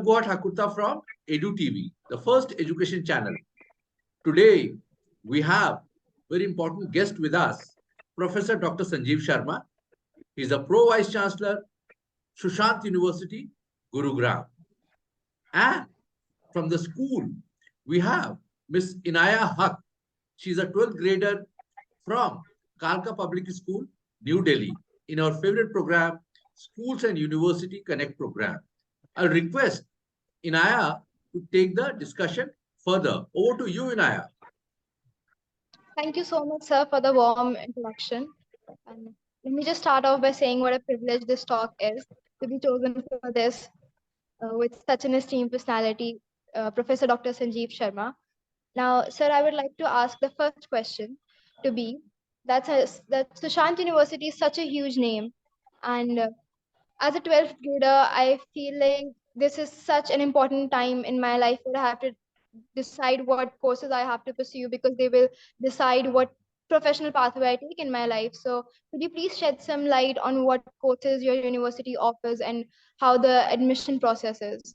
Goa Thakurta from Edu TV, the first education channel. Today, we have very important guest with us, Professor Dr. Sanjeev Sharma. He is a Pro Vice Chancellor, Sushant University, Gurugram. And from the school, we have Miss Inaya Haq. She is a 12th grader from Kalka Public School, New Delhi, in our favorite program, Schools and University Connect program. I'll request Inaya to take the discussion further. Over to you, Inaya. Thank you so much, sir, for the warm introduction. And let me just start off by saying what a privilege this talk is to be chosen for this with such an esteemed personality, Professor Dr. Sanjeev Sharma. Now, sir, I would like to ask the first question to be that Sushant University is such a huge name, and as a 12th grader, I feel like this is such an important time in my life where I have to decide what courses I have to pursue because they will decide what professional pathway I take in my life. So, could you please shed some light on what courses your university offers and how the admission process is?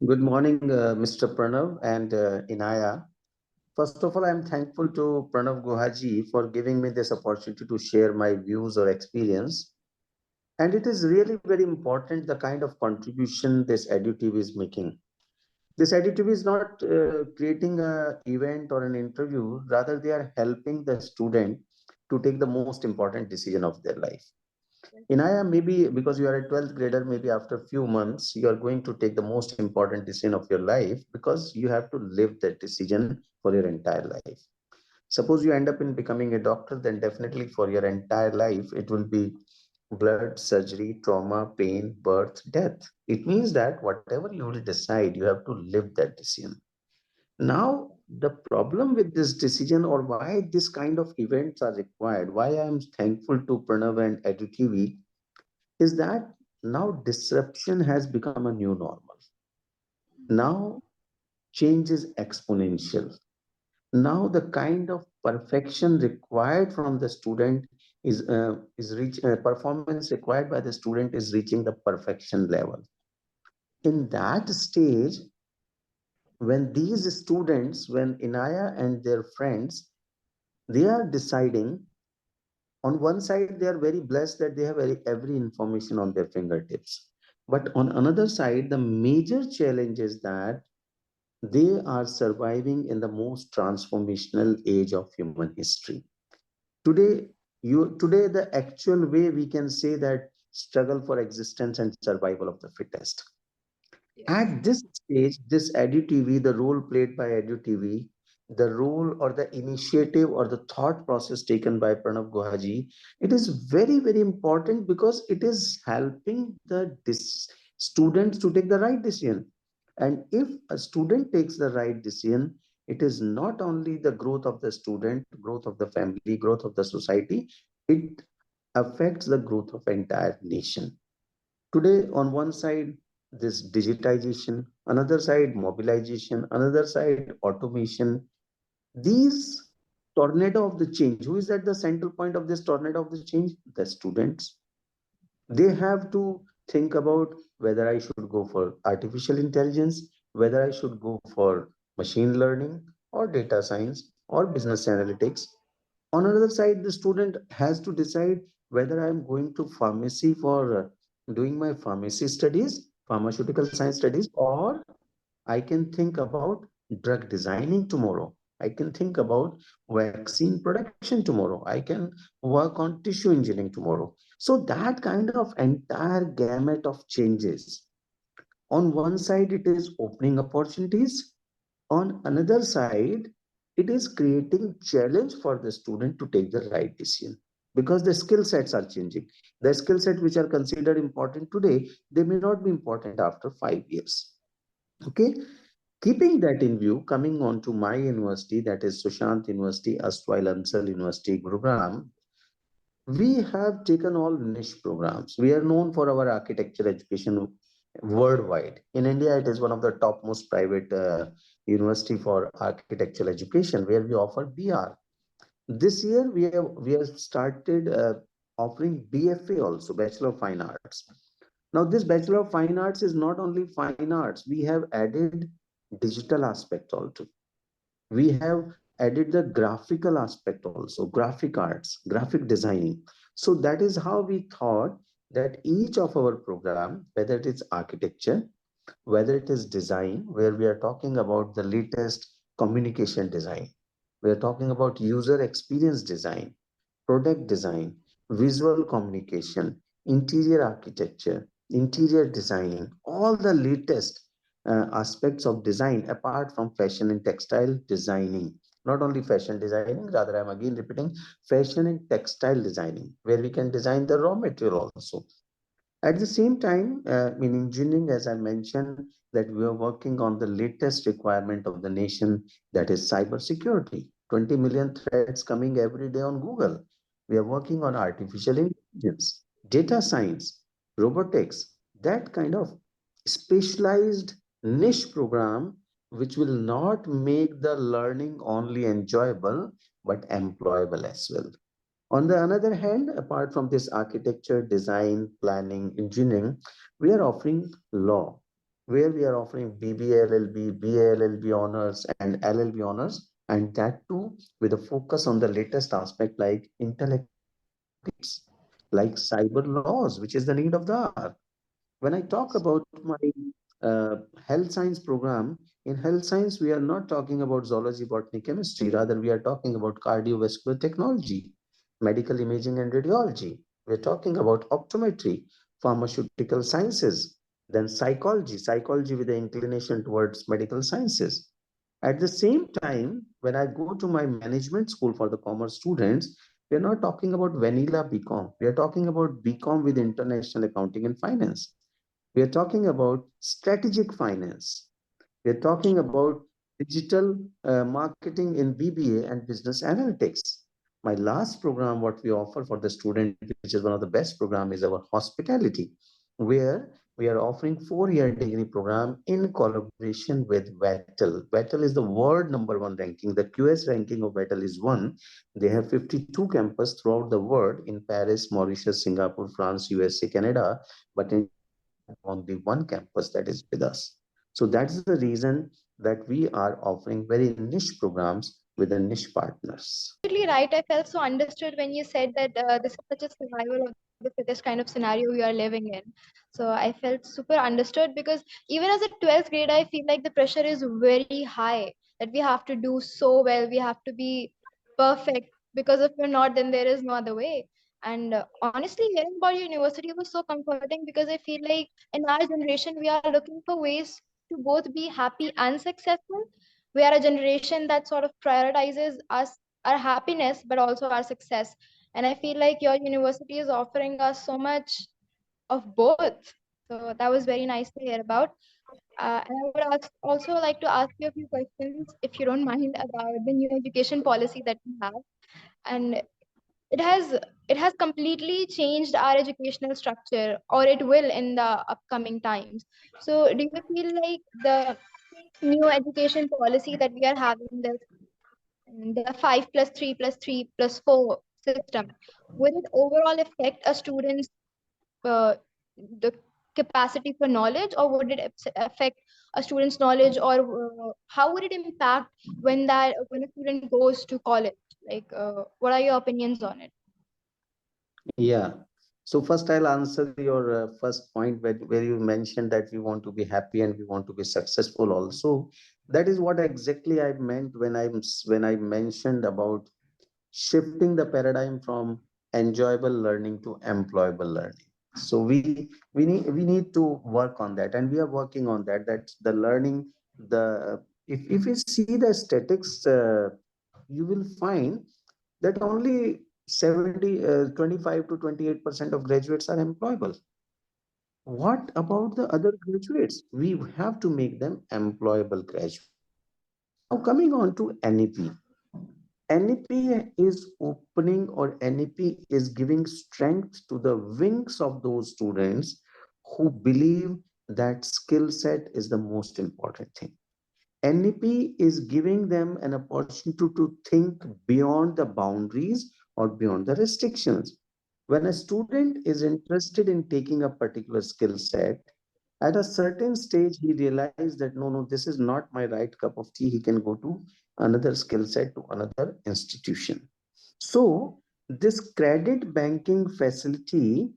Good morning, Mr. Pranav and Inaya. First of all, I'm thankful to Pranav Guhaji for giving me this opportunity to share my views or experience. And it is really very important the kind of contribution this EduTV is making. This EduTV is not creating an event or an interview, rather they are helping the student to take the most important decision of their life. Inaya, maybe because you are a 12th grader, maybe after a few months, you are going to take the most important decision of your life because you have to live that decision for your entire life. Suppose you end up in becoming a doctor, then definitely for your entire life, it will be blood, surgery, trauma, pain, birth, death. It means that whatever you will decide, you have to live that decision. Now, the problem with this decision or why this kind of events are required, why I am thankful to Pranav and EduTV is that now disruption has become a new normal. Now change is exponential. Now the kind of perfection required from the student performance required by the student is reaching the perfection level. In that stage, when these students, when Inaya and their friends, they are deciding, on one side, they are very blessed that they have every information on their fingertips. But on another side, the major challenge is that they are surviving in the most transformational age of human history. Today, today the actual way we can say that struggle for existence and survival of the fittest. At this stage, this EduTV, the role played by EduTV, the role or the initiative or the thought process taken by Pranav Guhaji, it is very, very important because it is helping the students to take the right decision. And if a student takes the right decision, it is not only the growth of the student, growth of the family, growth of the society, it affects the growth of entire nation. Today, on one side, this digitization, another side, mobilization, another side, automation. These tornado of the change, who is at the central point of this tornado of the change? The students. They have to think about whether I should go for artificial intelligence, whether I should go for machine learning or data science or business analytics. On another side, the student has to decide whether I'm going to pharmacy for doing my pharmacy studies, pharmaceutical science studies, or I can think about drug designing tomorrow. I can think about vaccine production tomorrow. I can work on tissue engineering tomorrow. So that kind of entire gamut of changes. On one side, it is opening opportunities. On another side, it is creating challenge for the student to take the right decision because the skill sets are changing. The skill sets which are considered important today, they may not be important after 5 years. Okay, keeping that in view, coming on to my university, that is Sushant University, Astwal Ansal University, Gurugram, we have taken all niche programs. We are known for our architecture education worldwide. In India, it is one of the topmost private university for architectural education where we offer BR. This year, we have started offering BFA also, Bachelor of Fine Arts. Now, this Bachelor of Fine Arts is not only fine arts, we have added digital aspect also. We have added the graphical aspect also, graphic arts, graphic designing. So that is how we thought that each of our program, whether it is architecture, whether it is design, where we are talking about the latest communication design, we are talking about user experience design, product design, visual communication, interior architecture, interior designing, all the latest aspects of design apart from fashion and textile designing. Not only fashion designing, rather, I'm again repeating fashion and textile designing, where we can design the raw material also. At the same time, in engineering, as I mentioned, that we are working on the latest requirement of the nation, that is cybersecurity. 20 million threats coming every day on Google. We are working on artificial intelligence, data science, robotics, that kind of specialized niche program, which will not make the learning only enjoyable, but employable as well. On the other hand, apart from this architecture, design, planning, engineering, we are offering law, where we are offering BBA, LLB, BA, LLB honors, and LLB honors, and that too with a focus on the latest aspect like intellectual property rights, like cyber laws, which is the need of the hour. When I talk about my health science program, in health science, we are not talking about zoology, botany, chemistry. Rather, we are talking about cardiovascular technology, medical imaging and radiology. We're talking about optometry, pharmaceutical sciences, then psychology with the inclination towards medical sciences. At the same time, when I go to my management school for the commerce students, we're not talking about vanilla BCom. We are talking about BCom with international accounting and finance. We are talking about strategic finance. We are talking about digital marketing in BBA and business analytics. My last program, what we offer for the student, which is one of the best program, is our hospitality, where we are offering 4-year degree program in collaboration with Vettel. Vettel is the world number one ranking. The QS ranking of Vettel is one. They have 52 campus throughout the world in Paris, Mauritius, Singapore, France, USA, Canada. But in India, we have only one campus that is with us. So that's the reason that we are offering very niche programs with the niche partners. Absolutely right. I felt so understood when you said that this is such a survival of the fittest kind of scenario we are living in. So I felt super understood because even as a 12th grade, I feel like the pressure is very high that we have to do so well. We have to be perfect because if we're not, then there is no other way. And honestly, hearing about university was so comforting because I feel like in our generation, we are looking for ways to both be happy and successful. We are a generation that sort of prioritizes us, our happiness, but also our success. And I feel like your university is offering us so much of both. So that was very nice to hear about. And I would also like to ask you a few questions, if you don't mind, about the new education policy that we have. And it has it has completely changed our educational structure, or it will in the upcoming times. So do you feel like the new education policy that we are having, the 5+3+3+4 system, will it overall affect a student's uh, the capacity for knowledge, or would it affect a student's knowledge, or how would it impact when a student goes to college? Like, what are your opinions on it? Yeah. So first I'll answer your first point where you mentioned that we want to be happy and we want to be successful also. That is what exactly I meant when I mentioned about shifting the paradigm from enjoyable learning to employable learning. So we need to work on that, and we are working on that. That's the learning. The if you see the statistics, you will find that only 25 to 28% of graduates are employable. What about the other graduates? We have to make them employable graduates. Now coming on to NEP. NEP is opening, or NEP is giving strength to the wings of those students who believe that skill set is the most important thing. NEP is giving them an opportunity to think beyond the boundaries or beyond the restrictions. When a student is interested in taking a particular skill set, at a certain stage, he realized that no, no, this is not my right cup of tea. He can go to another skill set, to another institution. So, this credit banking facility,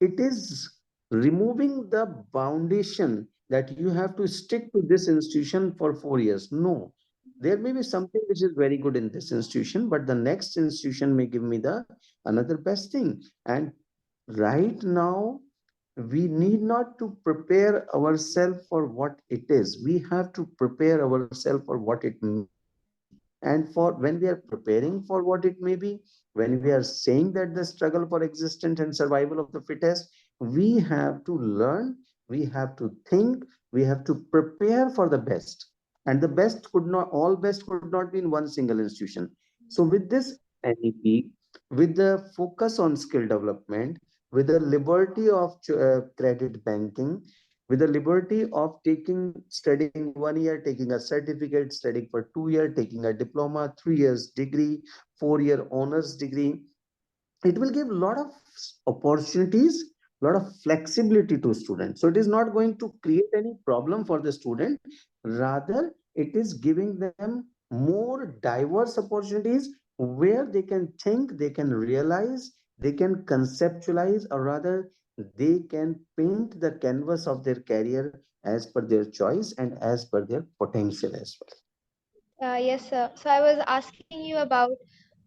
it is removing the foundation that you have to stick to this institution for 4 years. No, there may be something which is very good in this institution, but the next institution may give me the another best thing. And right now, we need not to prepare ourselves for what it is. We have to prepare ourselves for what it may be. And for when we are preparing for what it may be, when we are saying that the struggle for existence and survival of the fittest, we have to learn, we have to think, we have to prepare for the best. And the best could not, all best could not be in one single institution. So with this NEP, with the focus on skill development, with the liberty of credit banking, with the liberty of studying 1 year, taking a certificate, studying for 2 years, taking a diploma, 3 years degree, 4 year honors degree, it will give a lot of opportunities, a lot of flexibility to students. So it is not going to create any problem for the student. Rather, it is giving them more diverse opportunities where they can think, they can realize, they can conceptualize, or rather, they can paint the canvas of their career as per their choice and as per their potential as well. Yes, sir. So I was asking you about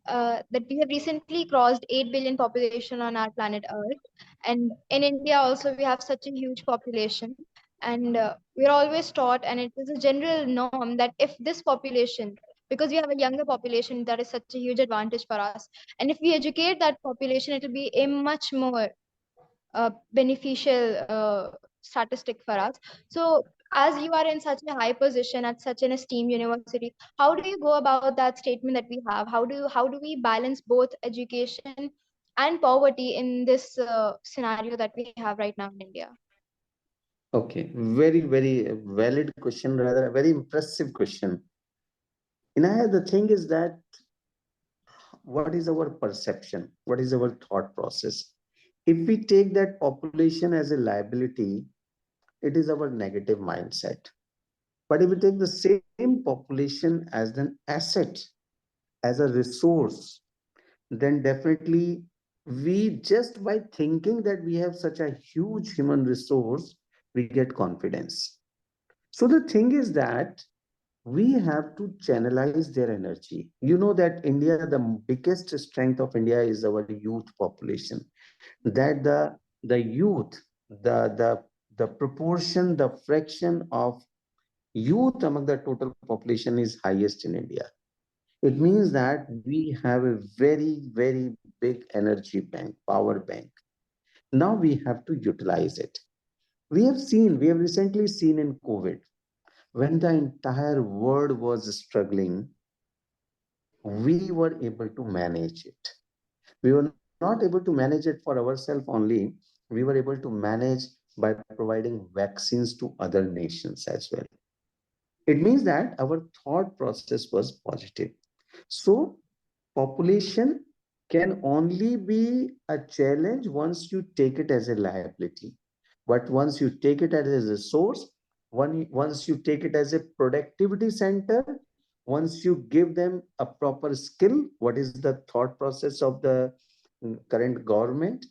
that we have recently crossed 8 billion population on our planet Earth. And in India also we have such a huge population. And we're always taught, and it is a general norm that if this population, because we have a younger population, that is such a huge advantage for us. And if we educate that population, it will be a much more beneficial statistic for us. So, as you are in such a high position at such an esteemed university, how do you go about that statement that we have? How do we balance both education and poverty in this scenario that we have right now in India? Okay, very, very valid question, rather a very impressive question. Inaya, the thing is that what is our perception? What is our thought process? If we take that population as a liability, it is our negative mindset. But if we take the same population as an asset, as a resource, then definitely we just by thinking that we have such a huge human resource, we get confidence. So the thing is that we have to channelize their energy. You know that India, the biggest strength of India is our youth population. That the youth, the proportion, the fraction of youth among the total population is highest in India. It means that we have a very, very big energy bank, power bank. Now we have to utilize it. We have recently seen in COVID, when the entire world was struggling, we were able to manage it. We were not able to manage it for ourselves only. We were able to manage by providing vaccines to other nations as well. It means that our thought process was positive. So, population can only be a challenge once you take it as a liability. But once you take it as a resource, once you take it as a productivity center, once you give them a proper skill, what is the thought process of the current government?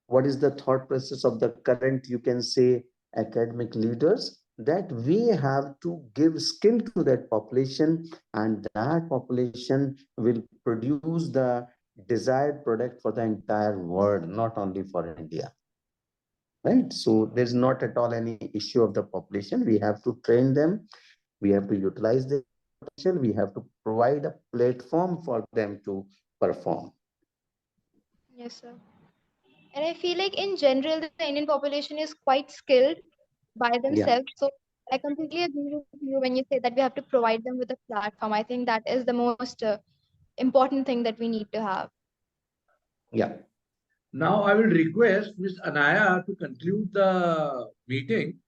What is the thought process of the current, you can say, academic leaders? That we have to give skill to that population, and that population will produce the desired product for the entire world, not only for India. Right? So there's not at all any issue of the population. We have to train them, we have to utilize their potential, we have to provide a platform for them to perform. Yes, sir. And I feel like in general, the Indian population is quite skilled by Yeah, themselves. So I completely agree with you when you say that we have to provide them with a platform. I think that is the most important thing that we need to have. yeah. Now I will request Ms. Anaya to conclude the meeting,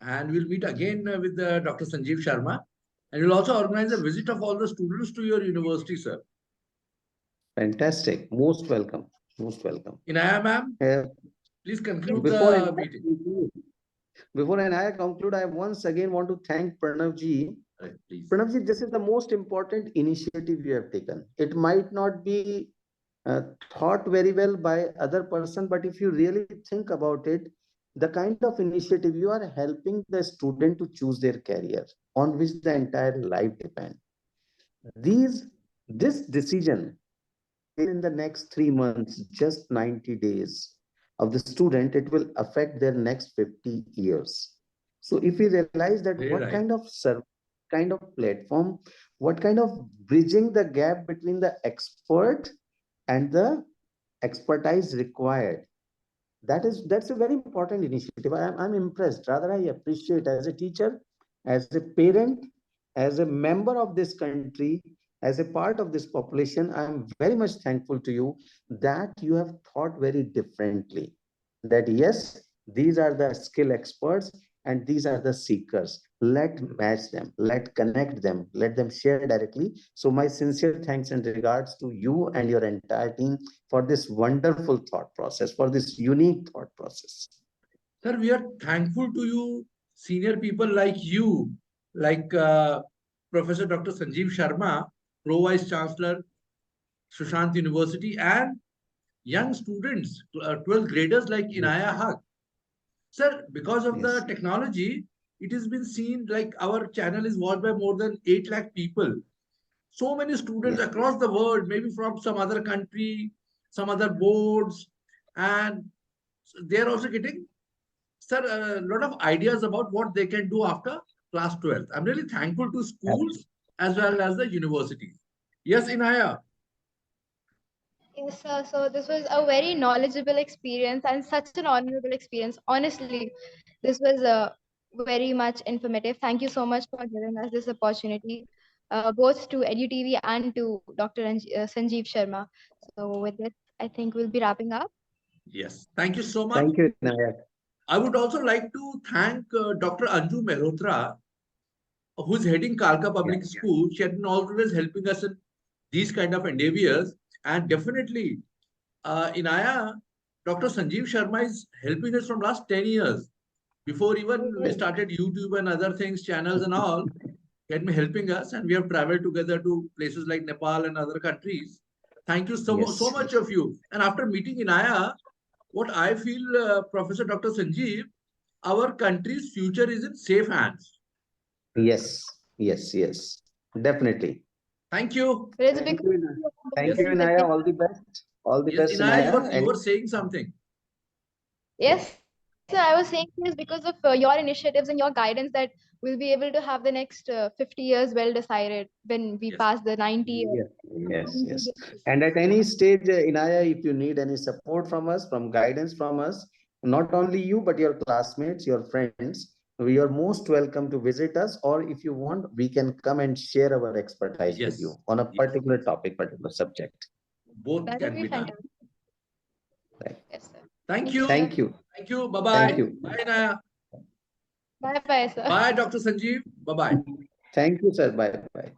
and we'll meet again with Dr. Sanjeev Sharma. And we'll also organize a visit of all the students to your university, sir. Fantastic. Most welcome. Most welcome. Inaya ma'am, Uh, please conclude before the Inaya meeting. conclude, before Inaya conclude, I once again want to thank Pranav ji. Right, please. Pranav ji, this is the most important initiative you have taken. It might not be thought very well by other person, but if you really think about it, the kind of initiative you are helping the student to choose their career on which the entire life depends. This decision taken in the next 3 months, just 90 days of the student, it will affect their next 50 years. So if we realize that Very what right. kind of kind of platform, what kind of bridging the gap between the expert and the expertise required, that's a very important initiative. I'm impressed, rather I appreciate, as a teacher, as a parent, as a member of this country, as a part of this population. I'm very much thankful to you that you have thought very differently, that yes, these are the skill experts and these are the seekers. Let match them, let connect them, let them share directly. So my sincere thanks and regards to you and your entire team for this wonderful thought process, for this unique thought process. Sir, we are thankful to you, senior people like you, like Professor Dr. Sanjeev Sharma, Pro Vice Chancellor, Sushant University, and young students, 12th graders like Inaya Haq. Sir, because of the Yes. technology, it has been seen like our channel is watched by more than 8 lakh people. So many students Yes. across the world, maybe from some other country, some other boards, and they're also getting, sir, a lot of ideas about what they can do after class 12th. I'm really thankful to schools as well as the universities. Yes, Inaya. Yes, sir. So this was a very knowledgeable experience and such an honorable experience. Honestly, this was very much informative. Thank you so much for giving us this opportunity, both to EduTV and to Dr. Sanjeev Sharma. So with this, I think we'll be wrapping up. Yes, thank you so much. Thank you, Naya. I would also like to thank Dr. Anju Mehrotra, who's heading Kalka Public School. She has been always helping us in these kind of endeavors. And definitely, Inaya, Dr. Sanjeev Sharma is helping us from last 10 years. Before even we started YouTube and other things, channels and all, he had been helping us. And we have traveled together to places like Nepal and other countries. Thank you so much of you. And after meeting Inaya, what I feel, Professor Dr. Sanjeev, our country's future is in safe hands. Yes, yes, yes, definitely. Thank you. But it's Thank because you, of Inaya. your Thank you, wonderful Inaya. witness. All the best. All the Yes, best, Inaya, Inaya. you And were saying something. Yes, sir, I was saying this because of your initiatives and your guidance that we'll be able to have the next 50 years well decided when we Yes. pass the 90 years. yes, yes, 90 yes. days. And at any stage, Inaya, if you need any support from us, from guidance from us, not only you, but your classmates, your friends, we are most welcome to visit us. Or if you want, we can come and share our expertise with you Yes. on a Yes. particular topic, particular subject. Both That would can be be done. fantastic. Right. Yes, sir. Thank Thank you, you. sir. Thank you. Thank you. Bye Thank bye. you. Bye, Inaya. Bye bye, sir. Bye, Dr. Sanjeev. Bye bye. Thank you, sir. Bye bye.